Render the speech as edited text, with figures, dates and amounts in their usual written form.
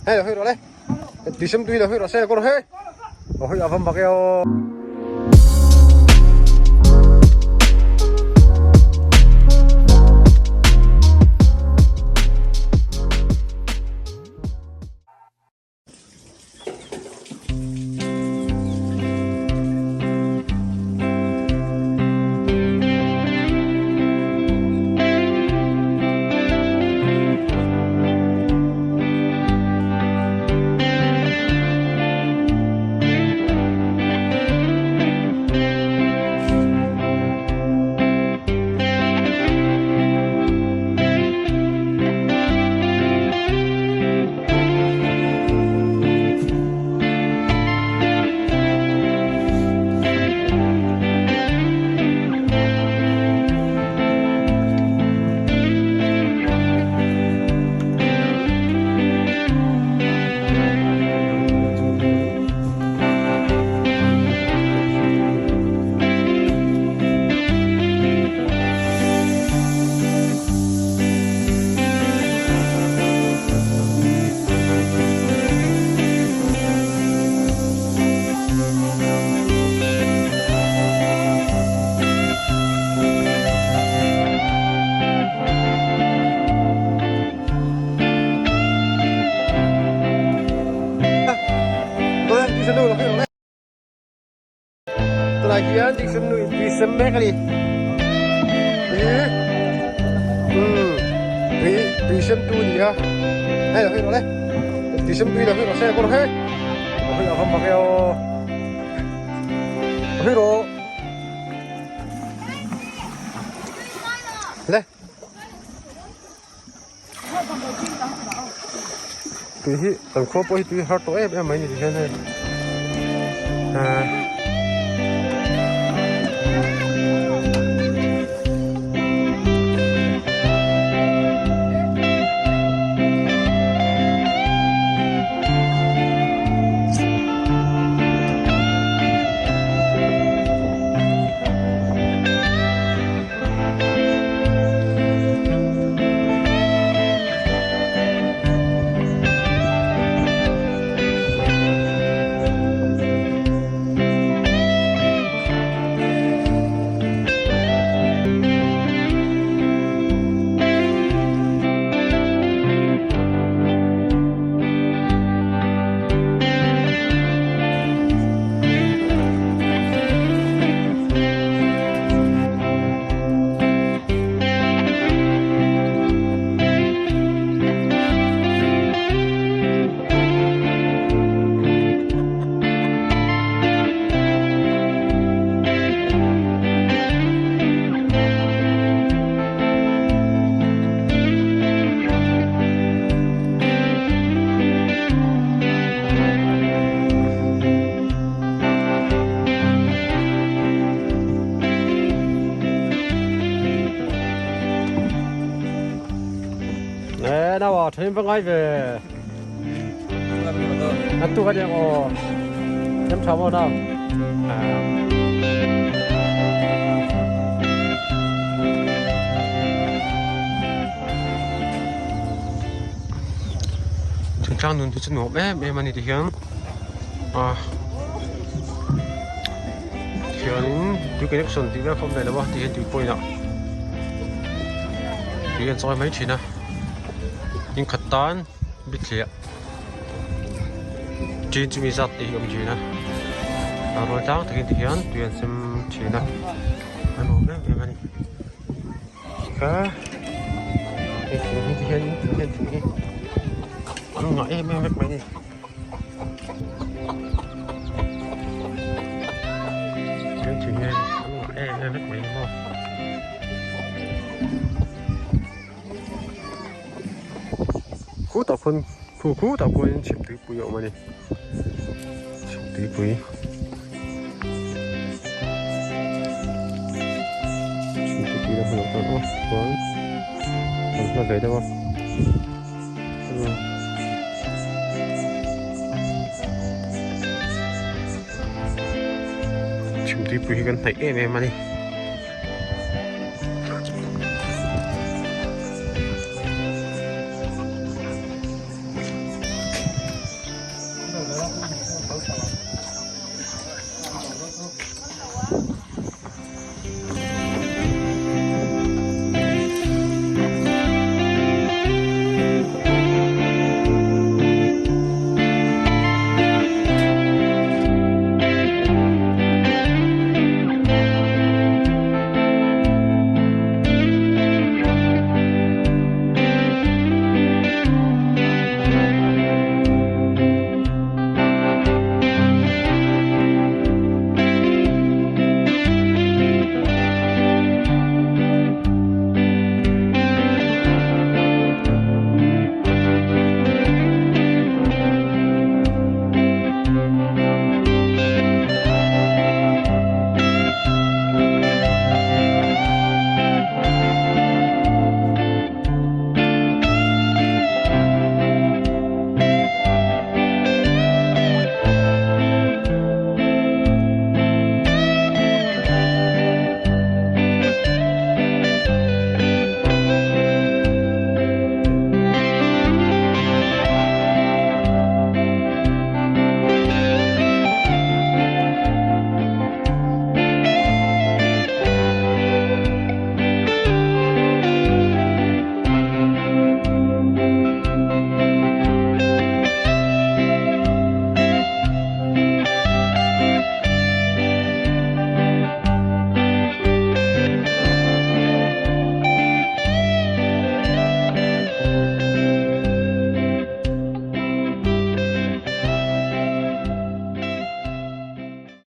hay là hơi rồi đấy tí xem tuy là hơi rồi xe con hơi hơi ở vòng bạc eo lagian di sembek kali. Di sentuh dia. Ayo, ayo boleh. Di sentuh dia, ayo saya korang hey. Ayo apa pakai oh. Ayo. Leh. Tui tầng khô bôi tui hot tối em mấy gì thế này. 나와 저녁방 가이베 또 가냐고 좀 잡아놔 Thingtlang Nun thì chân ngộ bé mà thì hiền hiền tuy cái connection thì bé không này là bao thì hiền tuy bôi nào thì hiền soi mấy chuyện à những khát tan biết lẹ chuyện chỉ biết thì ông chuyện à rồi tháng thì hiện tuyển xem chuyện à anh nói đấy em này cá cái chuyện thì hiện anh ngại em biết mấy đi cái chuyện này anh ngại em biết mấy không cú tàu quân cú tàu quân chìm tới bụi mà đi chìm tới bụi chìm tới bụi là phải làm tốt quá làm sao vậy đâu chìm tới bụi gần thấy em mà đi